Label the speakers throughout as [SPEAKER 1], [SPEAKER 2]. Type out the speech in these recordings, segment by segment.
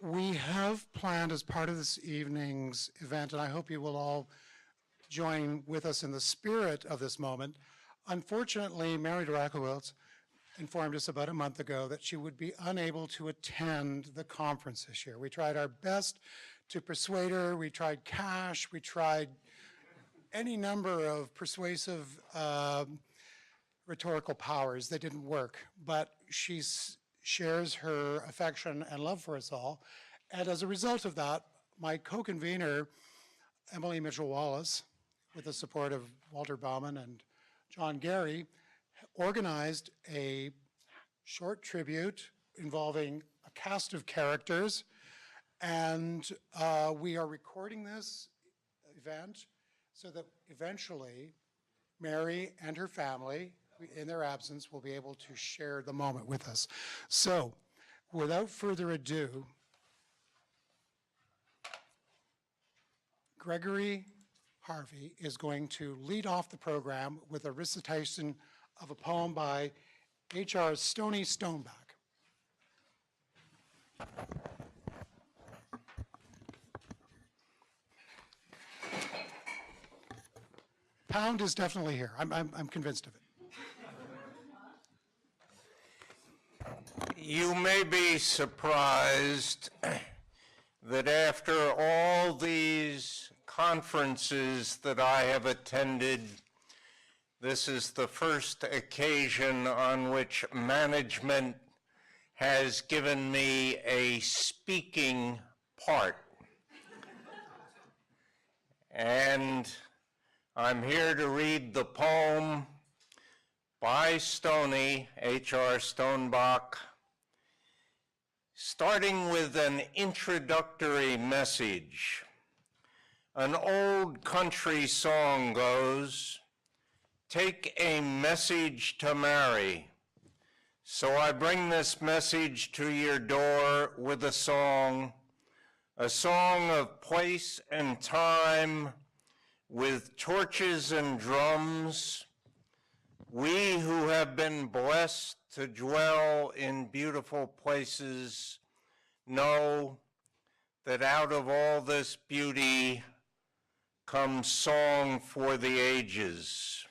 [SPEAKER 1] We have planned as part of this evening's event, and I hope you will all join with us in the spirit of this moment. Unfortunately, Mary Durakowicz informed us about a month ago that she would be unable to attend the conference this year. We tried our best to persuade her. We tried cash. We tried any number of persuasive rhetorical powers that didn't work, but she shares her affection and love for us all. And as a result of that, my co-convener, Emily Mitchell-Wallace, with the support of Walter Bauman and John Gary, organized a short tribute involving a cast of characters. And we are recording this event so that eventually Mary and her family, in their absence, will be able to share the moment with us. So, without further ado, Gregory Harvey is going to lead off the program with a recitation of a poem by H.R. Stoney Stoneback. Pound is definitely here. I'm convinced of it.
[SPEAKER 2] You may be surprised that after all these conferences that I have attended, this is the first occasion on which management has given me a speaking part. And I'm here to read the poem by Stoney, H.R. Stoneback, starting with an introductory message. An old country song goes, "Take a message to Mary." So I bring this message to your door with a song of place and time, with torches and drums. We who have been blessed to dwell in beautiful places know that out of all this beauty comes song for the ages.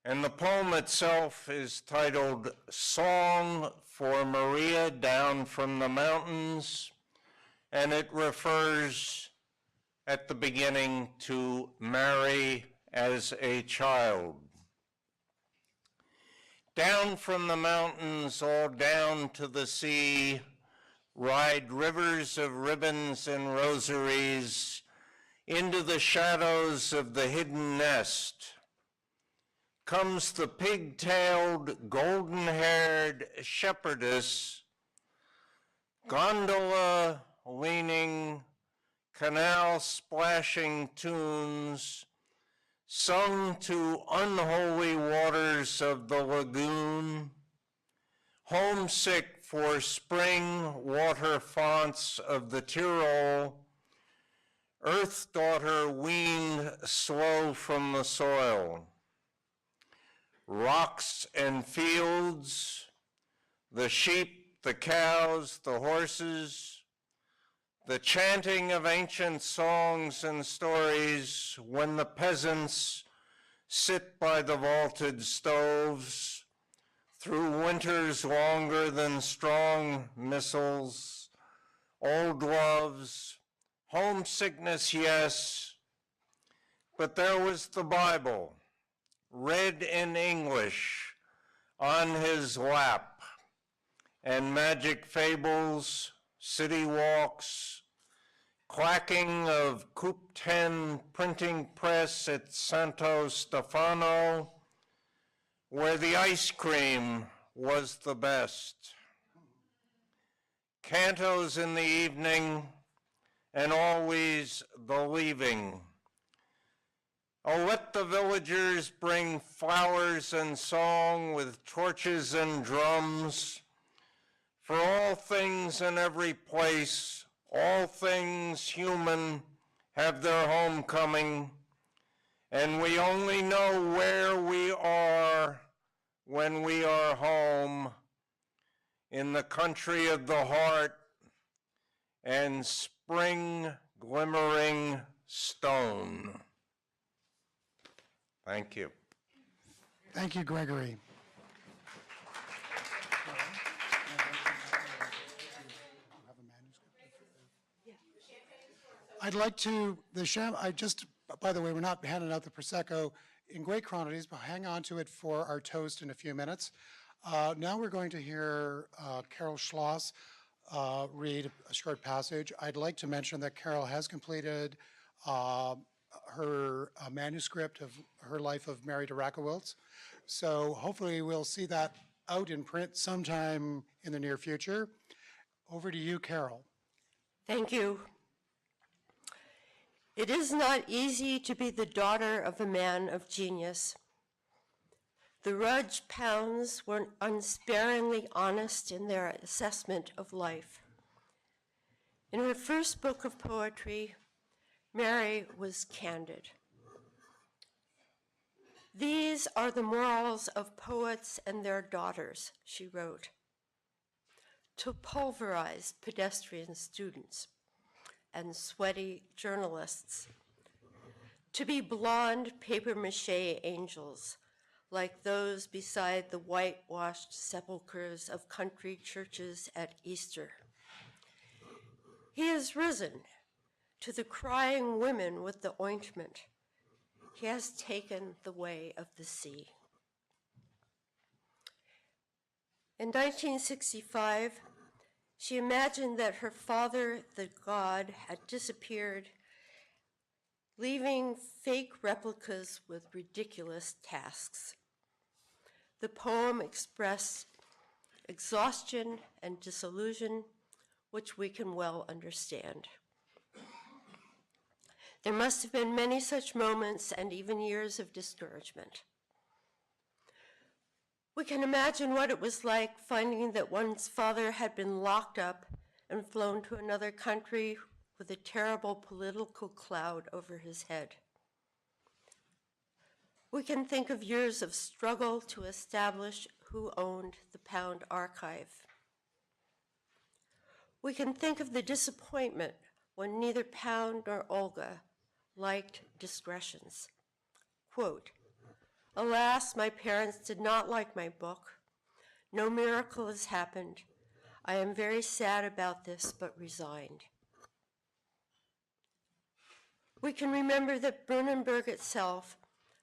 [SPEAKER 2] And the poem itself is titled Song for Maria Down from the Mountains, and it refers at the beginning to Mary as a child. Down from the mountains, all down to the sea, ride rivers of ribbons and rosaries into the shadows of the hidden nest. Comes the pig-tailed, golden-haired shepherdess, gondola leaning, canal splashing tunes, sung to unholy waters of the lagoon, homesick for spring water fonts of the Tyrol, earth daughter weaned slow from the soil. Rocks and fields, the sheep, the cows, the horses, the chanting of ancient songs and stories when the peasants sit by the vaulted stoves through winters longer than strong missiles, old loves, homesickness, yes, but there was the Bible, read in English on his lap, and magic fables, city walks, clacking of Coup 10 printing press at Santo Stefano, where the ice cream was the best. Cantos in the evening, and always the leaving. Oh, let the villagers bring flowers and song with torches and drums. For all things in every place, all things human have their homecoming, and we only know where we are when we are home in the country of the heart, and spring glimmering stone. Thank you.
[SPEAKER 1] Thank you, Gregory. I'd like to, by the way, we're not handing out the Prosecco in great quantities, but hang on to it for our toast in a few minutes. Now we're going to hear Carol Schloss read a short passage. I'd like to mention that Carol has completed her manuscript of her life of Mary de Rakowilz. So hopefully we'll see that out in print sometime in the near future. Over to you, Carol.
[SPEAKER 3] Thank you. It is not easy to be the daughter of a man of genius. The Rudge Pounds were unsparingly honest in their assessment of life. In her first book of poetry, Mary was candid. "These are the morals of poets and their daughters," she wrote, to pulverized pedestrian students and sweaty journalists, to be blonde papier-mâché angels like those beside the whitewashed sepulchres of country churches at Easter. He is risen to the crying women with the ointment. He has taken the way of the sea. In 1965, she imagined that her father, the god, had disappeared, leaving fake replicas with ridiculous tasks. The poem expressed exhaustion and disillusion, which we can well understand. There must have been many such moments and even years of discouragement. We can imagine what it was like finding that one's father had been locked up and flown to another country with a terrible political cloud over his head. We can think of years of struggle to establish who owned the Pound archive. We can think of the disappointment when neither Pound nor Olga liked discretions. Quote, "Alas, my parents did not like my book. No miracle has happened. I am very sad about this, but resigned." We can remember that Brunenburg itself,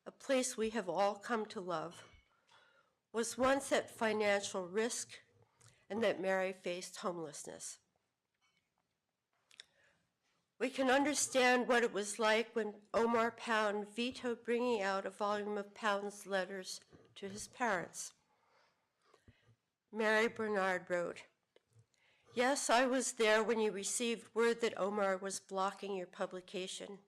[SPEAKER 3] a place we have all come to love, was once at financial risk and that Mary faced homelessness. We can understand what it was like when Omar Pound vetoed bringing out a volume of Pound's letters to his parents. Mary Bernard wrote, "Yes, I was there when you received word that Omar was blocking your publication.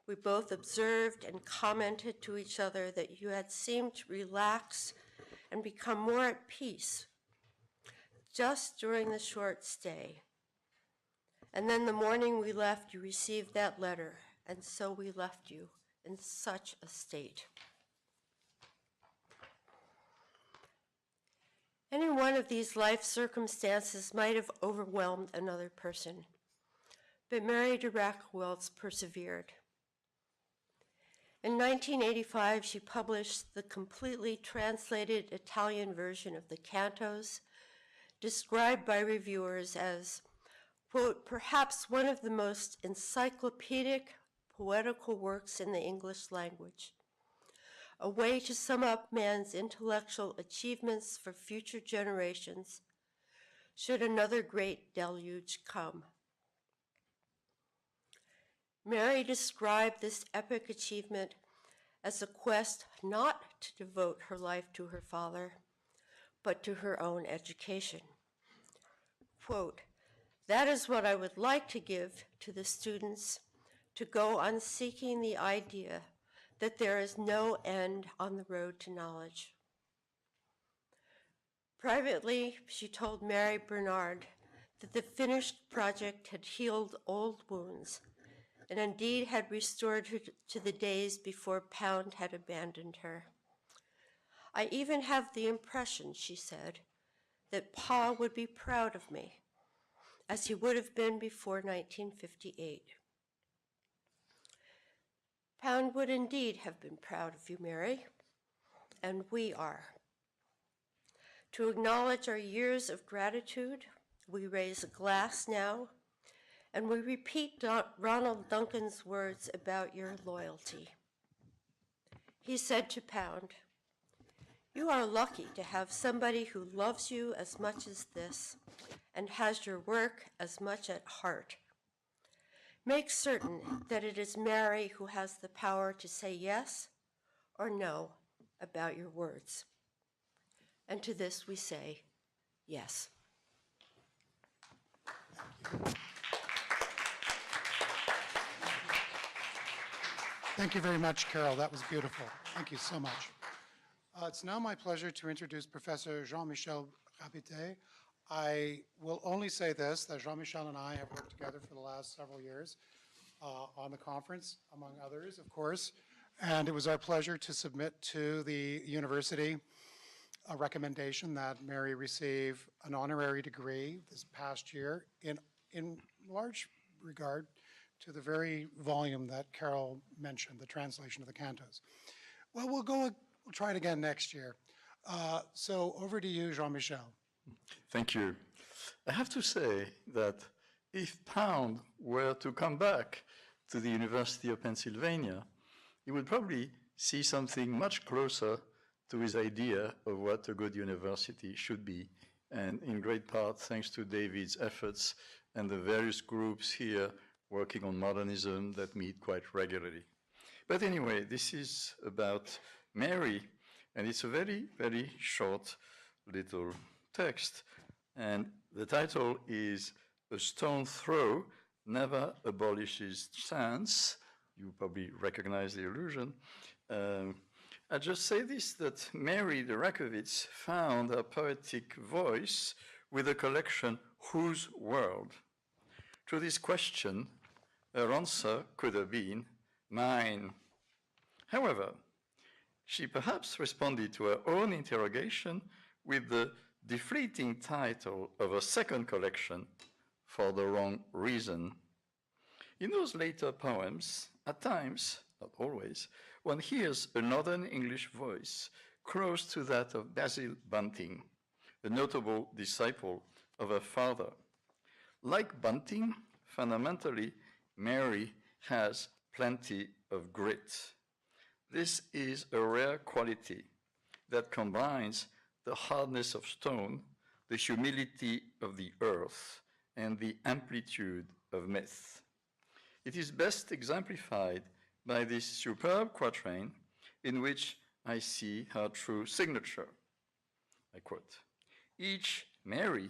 [SPEAKER 3] We both observed and commented to each other that you had seemed to relax and become more at peace just during the short stay. And then the morning we left, you received that letter, and so we left you in such a state." Any one of these life circumstances might have overwhelmed another person, but Mary de Rakowilz persevered. In 1985, she published the completely translated Italian version of the cantos, described by reviewers as, quote, "perhaps one of the most encyclopedic poetical works in the English language, a way to sum up man's intellectual achievements for future generations, should another great deluge come." Mary described this epic achievement as a quest not to devote her life to her father, but to her own education. Quote, "That is what I would like to give to the students, to go on seeking the idea that there is no end on the road to knowledge." Privately, she told Mary Bernard that the finished project had healed old wounds and indeed had restored her to the days before Pound had abandoned her. "I even have the impression," she said, that Pa would be proud of me, as he would have been before 1958. Pound would indeed have been proud of you, Mary, and we are. To acknowledge our years of gratitude, we raise a glass now, and we repeat Ronald Duncan's words about your loyalty. He said to Pound, "You are lucky to have somebody who loves you as much as this and has your work as much at heart. Make certain that it is Mary who has the power to say yes or no about your words." And to this we say, yes.
[SPEAKER 1] Thank you very much, Carol. That was beautiful. Thank you so much. It's now my pleasure to introduce Professor Jean-Michel Rapité. I will only say this, that Jean-Michel and I have worked together for the last several years on the conference, among others, of course, and it was our pleasure to submit to the university a recommendation that Mary receive an honorary degree this past year in large regard to the very volume that Carol mentioned, the translation of the cantos. Well, we'll try it again next year. So over to you, Jean-Michel.
[SPEAKER 4] Thank you. I have to say that if Pound were to come back to the University of Pennsylvania, he would probably see something much closer to his idea of what a good university should be, and in great part thanks to David's efforts and the various groups here working on modernism that meet quite regularly. But anyway, this is about Mary, and it's a very, very short little text, and the title is "A Stone Throw Never Abolishes Chance." You probably recognize the allusion. I just say this, that Mary de Rakowitz found her poetic voice with the collection Whose World? To this question, her answer could have been mine. However, she perhaps responded to her own interrogation with the deflating title of her second collection, For the Wrong Reason. In those later poems, at times, not always, one hears a Northern English voice close to that of Basil Bunting, a notable disciple of her father. Like Bunting, fundamentally, Mary has plenty of grit. This is a rare quality that combines the hardness of stone, the humility of the earth, and the amplitude of myth. It is best exemplified by this superb quatrain in which I see her true signature. I quote, "Each Mary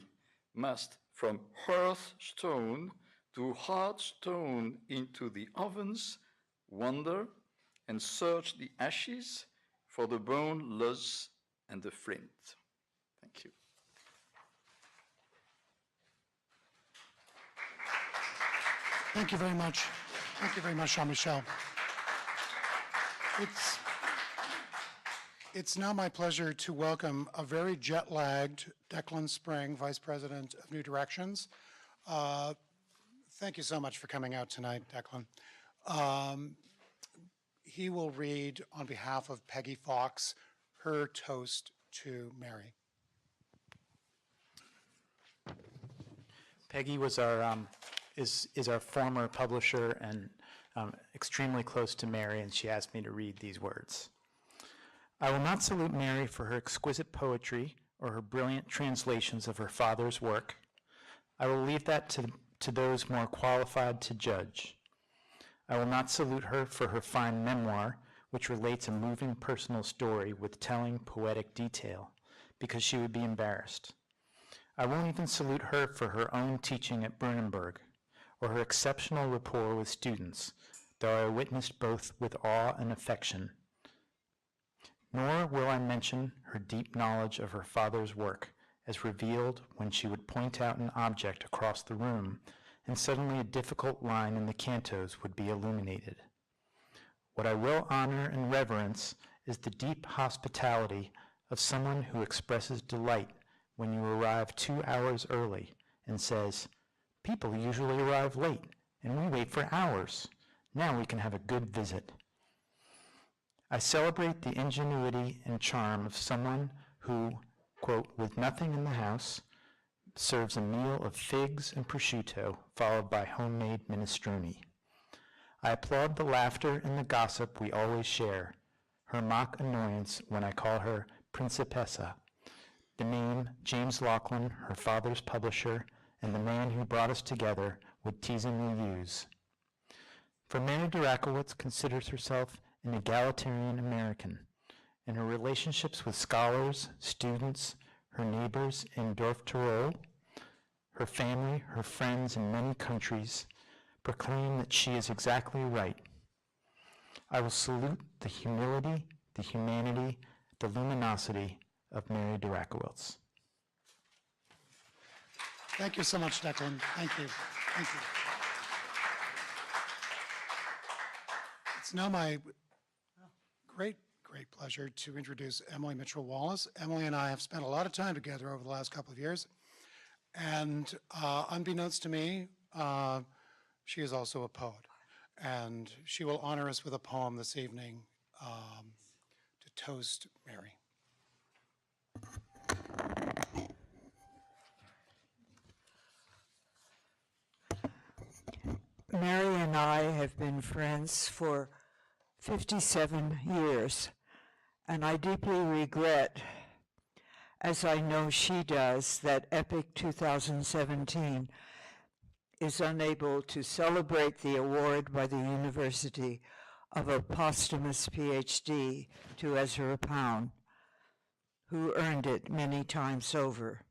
[SPEAKER 4] must from hearthstone to hearthstone into the ovens wander and search the ashes for the bone loss and the flint." Thank you.
[SPEAKER 1] Thank you very much. Thank you very much, Jean-Michel. It's now my pleasure to welcome a very jet-lagged Declan Spring, Vice President of New Directions. Thank you so much for coming out tonight, Declan. He will read on behalf of Peggy Fox her toast to Mary.
[SPEAKER 5] Peggy was our is our former publisher and extremely close to Mary, and she asked me to read these words. "I will not salute Mary for her exquisite poetry or her brilliant translations of her father's work. I will leave that to those more qualified to judge. I will not salute her for her fine memoir, which relates a moving personal story with telling poetic detail, because she would be embarrassed. I won't even salute her for her own teaching at Brunenberg, or her exceptional rapport with students, though I witnessed both with awe and affection. Nor will I mention her deep knowledge of her father's work, as revealed when she would point out an object across the room, and suddenly a difficult line in the cantos would be illuminated. What I will honor and reverence is the deep hospitality of someone who expresses delight when you arrive 2 hours early and says, "People usually arrive late, and we wait for hours. Now we can have a good visit." I celebrate the ingenuity and charm of someone who, quote, "with nothing in the house, serves a meal of figs and prosciutto, followed by homemade minestrone." I applaud the laughter and the gossip we always share, her mock annoyance when I call her Principessa, the name James Laughlin, her father's publisher, and the man who brought us together would teasingly use. For Mary de Rakowitz considers herself an egalitarian American, and her relationships with scholars, students, her neighbors in Dorf Tirol, her family, her friends in many countries, proclaim that she is exactly right. I will salute the humility, the humanity, the luminosity of Mary de Rakowitz.
[SPEAKER 1] Thank you so much, Declan. Thank you. Thank you. It's now my great pleasure to introduce Emily Mitchell-Wallace. Emily and I have spent a lot of time together over the last couple of years, and unbeknownst to me, she is also a poet, and she will honor us with a poem this evening to toast Mary.
[SPEAKER 6] Mary and I have been friends for 57 years, and I deeply regret, as I know she does, that Epic 2017 is unable to celebrate the award by the University of a posthumous PhD to Ezra Pound, who earned it many times over.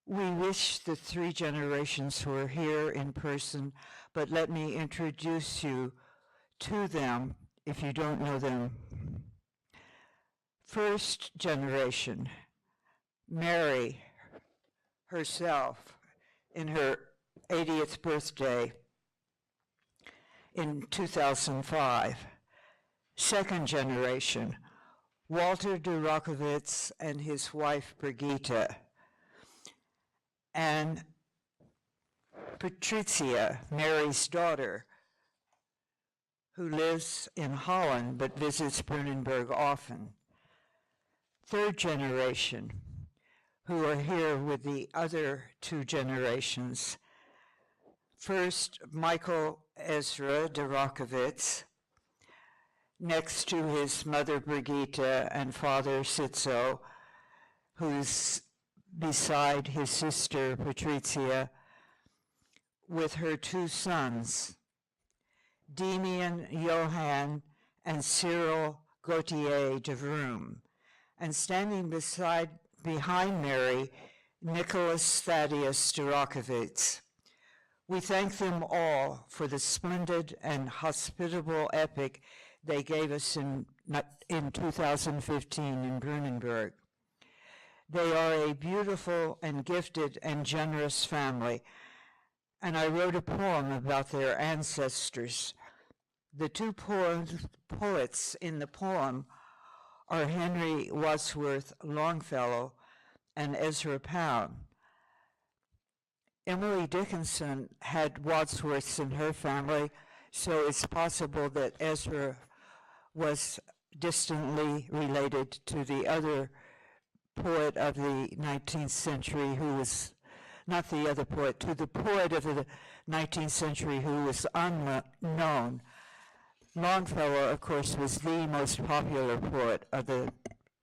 [SPEAKER 6] We wish the three generations were here in person, but let me introduce you to them if you don't know them. First generation, Mary herself in her 80th birthday in 2005. Second generation, Walter de Rakowitz and his wife Brigitte, and Patricia, Mary's daughter, who lives in Holland but visits Brunenburg often. Third generation, who are here with the other two generations. First, Michael Ezra de Rakowitz, next to his mother Brigitte and father Sitzo, who's beside his sister Patricia, with her two sons, Demian Johann and Cyril Gautier de Vroom, and standing behind Mary, Nicholas Thaddeus de Rakowitz. We thank them all for the splendid and hospitable epic they gave us in 2015 in Brunenburg. They are a beautiful and gifted and generous family, and I wrote a poem about their ancestors. The two poets in the poem are Henry Wadsworth Longfellow and Ezra Pound. Emily Dickinson had Wadsworths in her family, so it's possible that Ezra was distantly related to the other poet of the 19th century who was, not the other poet, to the poet of the 19th century who was unknown. Longfellow, of course, was the most popular poet of the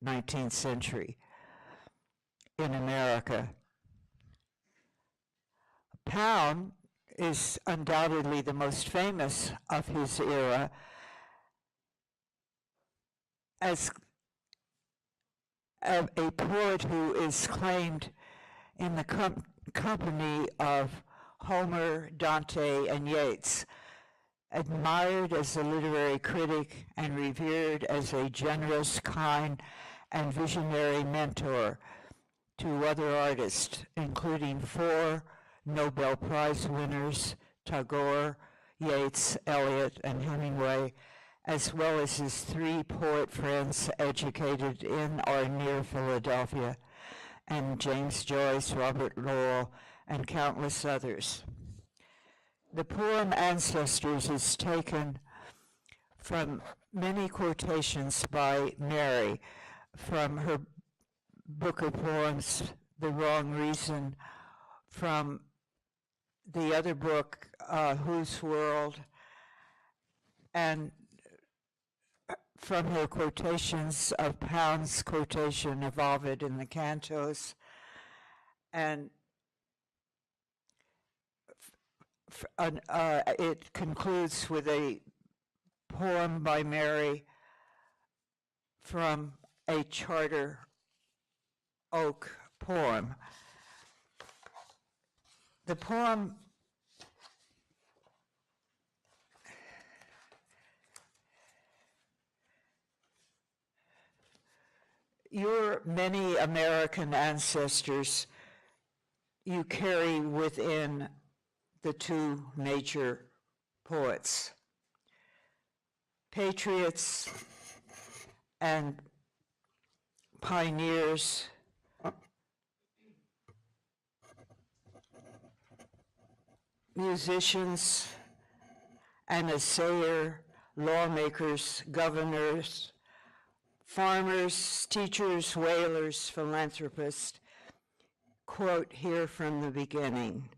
[SPEAKER 6] 19th century in America. Pound is undoubtedly the most famous of his era as a poet who is claimed in the company of Homer, Dante, and Yeats, admired as a literary critic and revered as a generous, kind, and visionary mentor to other artists, including 4 Nobel Prize winners, Tagore, Yeats, Eliot, and Hemingway, as well as his 3 poet friends educated in or near Philadelphia, and James Joyce, Robert Lowell, and countless others. The poem Ancestors is taken from many quotations by Mary from her book of poems, The Wrong Reason, from the other book, Whose World, and from her quotations of Pound's quotation of Ovid in the Cantos, and it concludes with a poem by Mary from a Charter Oak poem. The poem your many American ancestors you carry within the two major poets, patriots and pioneers, musicians, and assayer, lawmakers, governors, farmers, teachers, whalers, philanthropists. Quote here from the beginning.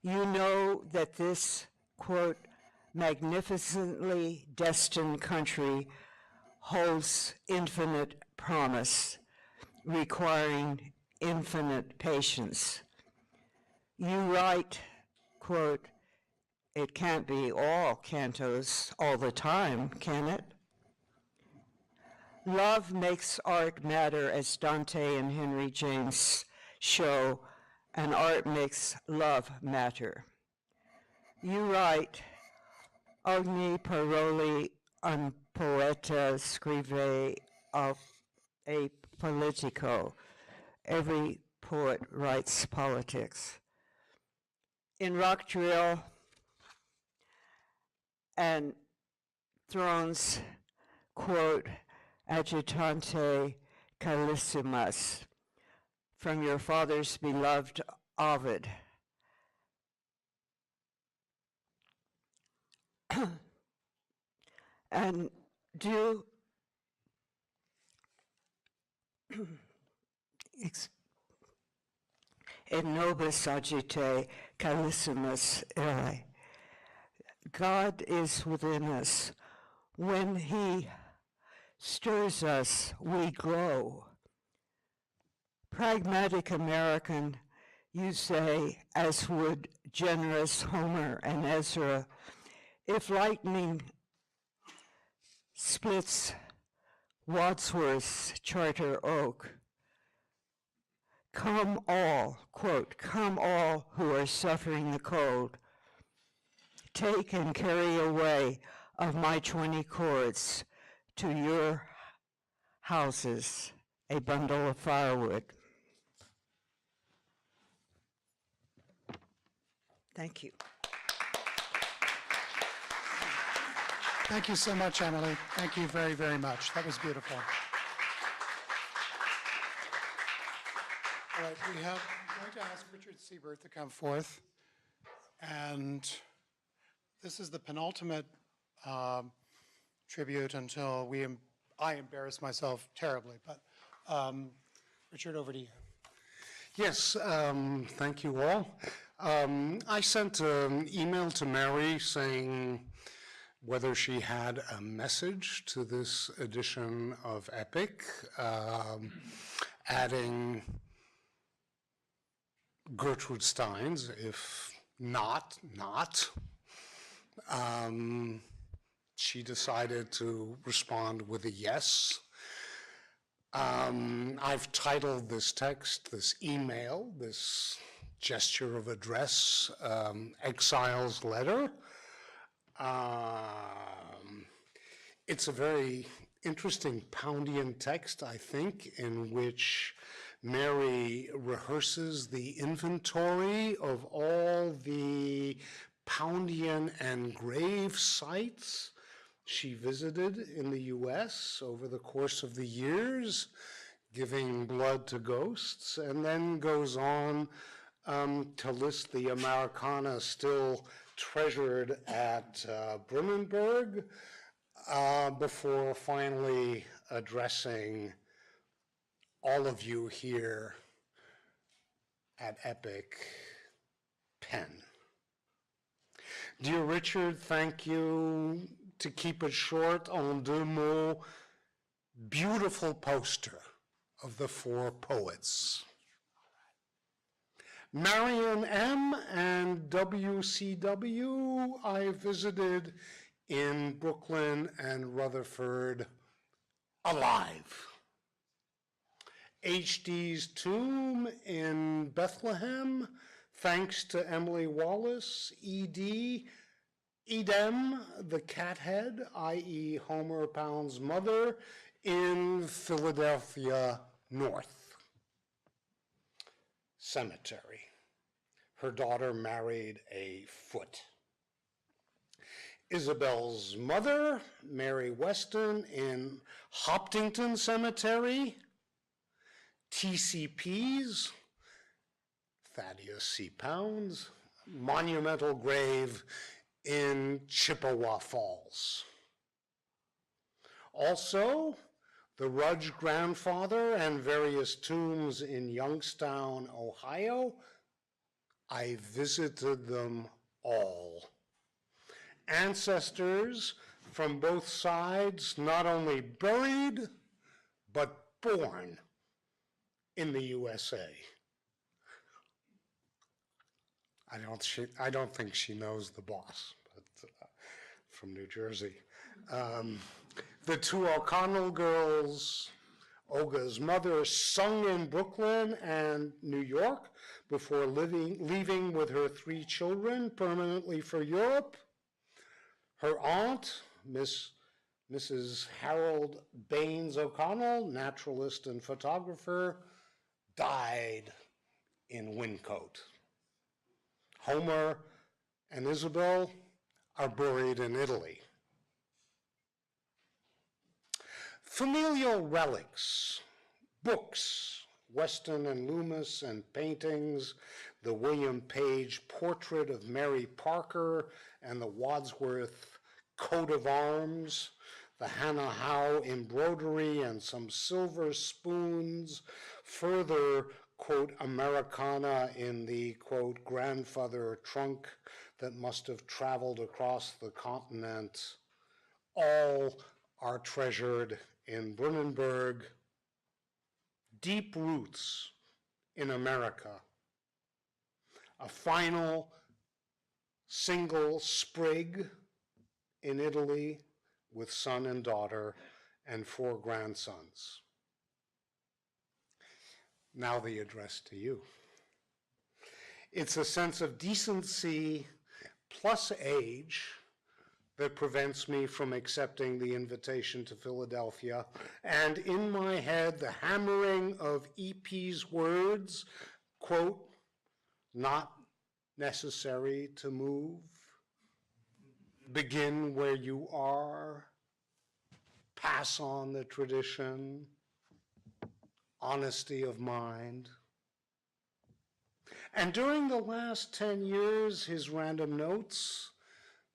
[SPEAKER 6] You know that this, quote, magnificently destined country holds infinite promise, requiring infinite patience. You write, quote, it can't be all cantos all the time, can it? Love makes art matter, as Dante and Henry James show, and art makes love matter. You write, ogni parole un poeta scrive a politico. Every poet writes politics. In Rock Drill and Thrones, quote, adjutante calissimus, from your father's beloved Ovid. And do et nobis agite calissimus ere. God is within us. When he stirs us, we glow. Pragmatic American, you say, as would generous Homer and Ezra, if lightning splits Wadsworth's Charter Oak, come all, quote, come all who are suffering the cold, take and carry away of my 20 cords to your houses a bundle of firewood. Thank you.
[SPEAKER 1] Thank you so much, Emily. Thank you very, very much. That was beautiful. All right, I'm going to ask Richard Siebert to come forth. And this is the penultimate tribute until I embarrass myself terribly. But Richard, over to you.
[SPEAKER 7] Yes, thank you all. I sent an email to Mary saying whether she had a message to this edition of Epic, adding Gertrude Stein's, if not. She decided to respond with a yes. I've titled this text, this email, this gesture of address, Exile's Letter. It's a very interesting Poundian text, I think, in which Mary rehearses the inventory of all the Poundian and grave sites she visited in the U.S. over the course of the years, giving blood to ghosts, and then goes on to list the Americana still treasured at Brunnenberg, before finally addressing all of you here at Epic Penn. Dear Richard, thank you. To keep it short, en deux mots, beautiful poster of the four poets. Marion M. and WCW I visited in Brooklyn and Rutherford alive. HD's tomb in Bethlehem, thanks to Emily Wallace. Edem, the cathead, i.e. Homer Pound's mother, in Philadelphia North Cemetery. Her daughter married a foot. Isabel's mother, Mary Weston, in Hopkinton Cemetery. TCP's, Thaddeus C. Pound's, monumental grave in Chippewa Falls. Also, the Rudge grandfather and various tombs in Youngstown, Ohio. I visited them all. Ancestors from both sides, not only buried, but born in the USA. I don't think she knows the boss, but from New Jersey. The two O'Connell girls, Olga's mother, sung in Brooklyn and New York before leaving with her three children permanently for Europe. Her aunt, Mrs. Harold Baines O'Connell, naturalist and photographer, died in Wyncote. Homer and Isabel are buried in Italy. Familial relics, books, Weston and Loomis, and paintings, the William Page portrait of Mary Parker and the Wadsworth coat of arms, the Hannah Howe embroidery and some silver spoons, further, quote, Americana in the, quote, grandfather trunk that must have traveled across the continent, all are treasured in Brunnenberg. Deep roots in America. A final single sprig in Italy with son and daughter and 4 grandsons. Now the address to you. It's a sense of decency plus age that prevents me from accepting the invitation to Philadelphia, and in my head, the hammering of EP's words, quote, not necessary to move, begin where you are, pass on the tradition, honesty of mind. And during the last 10 years, his random notes,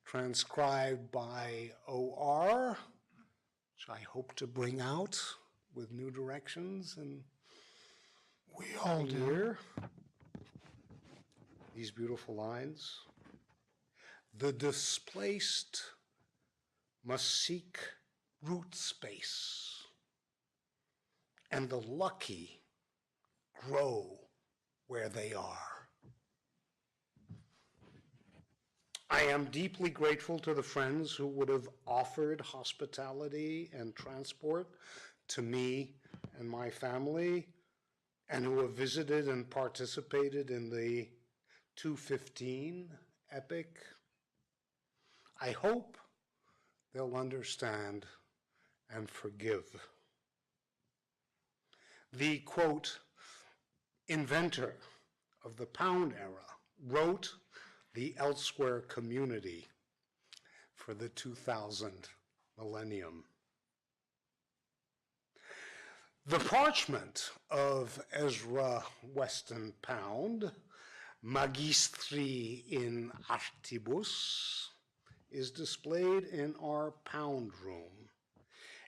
[SPEAKER 7] transcribed by OR, which I hope to bring out with new directions, and we all do. These beautiful lines. The displaced must seek root space, and the lucky grow where they are. I am deeply grateful to the friends who would have offered hospitality and transport to me and my family, and who have visited and participated in the 215 epic. I hope they'll understand and forgive. The, quote, inventor of the Pound era wrote the Elsewhere community for the 2000 millennium. The parchment of Ezra Weston Pound, Magistri in Artibus, is displayed in our Pound room,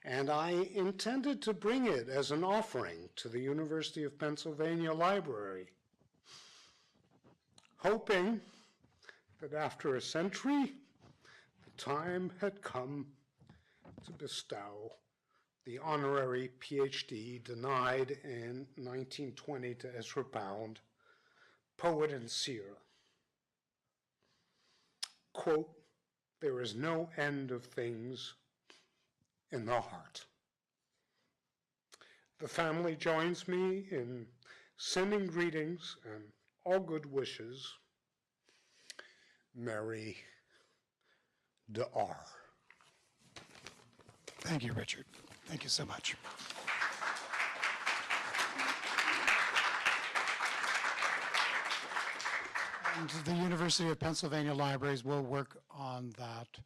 [SPEAKER 7] and I intended to bring it as an offering to the University of Pennsylvania Library, hoping that after a century, the time had come to bestow the honorary PhD denied in 1920 to Ezra Pound, poet and seer. Quote, "There is no end of things in the heart." The family joins me in sending greetings and all good wishes. Mary de R.
[SPEAKER 1] Thank you, Richard. Thank you so much. And the University of Pennsylvania Libraries will work on that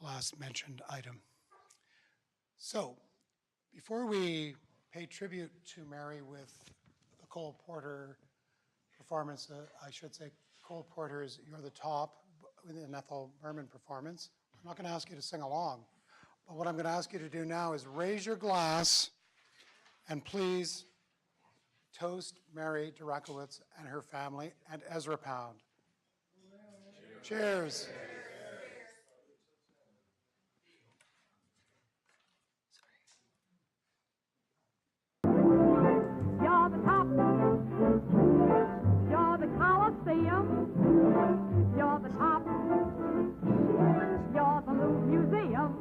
[SPEAKER 1] last mentioned item. So, before we pay tribute to Mary with the Cole Porter performance, I should say Cole Porter's You're the Top with an Ethel Merman performance. I'm not going to ask you to sing along, but what I'm going to ask you to do now is raise your glass and please toast Mary Durakowitz and her family and Ezra Pound. Cheers.
[SPEAKER 8] You're the top. You're the Coliseum. You're the top. You're the Louvre Museum.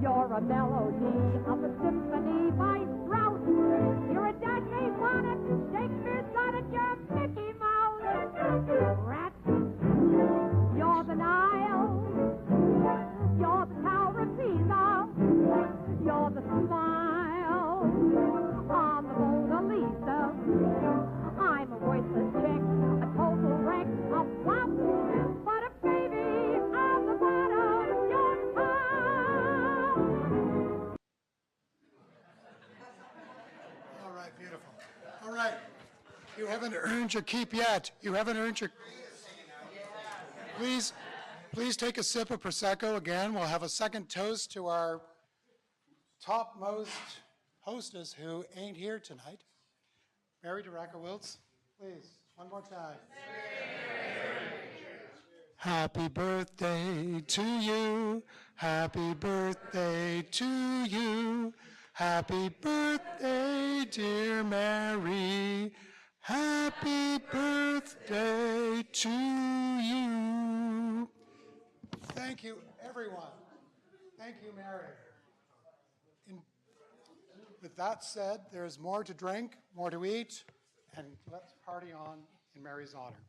[SPEAKER 8] You're a melody of the symphony by Strauss. You're a Dagny bonnet. Shakespeare's got it. You're Mickey Mouse. Rat. You're the Nile. You're the Tower of Pisa. You're the smile on the Mona Lisa. I'm a voiceless chick, a total wreck, a flop, but a baby of the bottom. You're the top.
[SPEAKER 1] All right, beautiful. All right. You haven't earned your keep yet. You haven't earned your... Please take a sip of Prosecco again. We'll have a second toast to our topmost hostess who ain't here tonight. Mary Durakowitz, please, one more time. Happy birthday to you. Happy birthday to you. Happy birthday, dear Mary. Happy birthday to you. Thank you, everyone. Thank you, Mary. With that said, there's more to drink, more to eat, and let's party on in Mary's honor.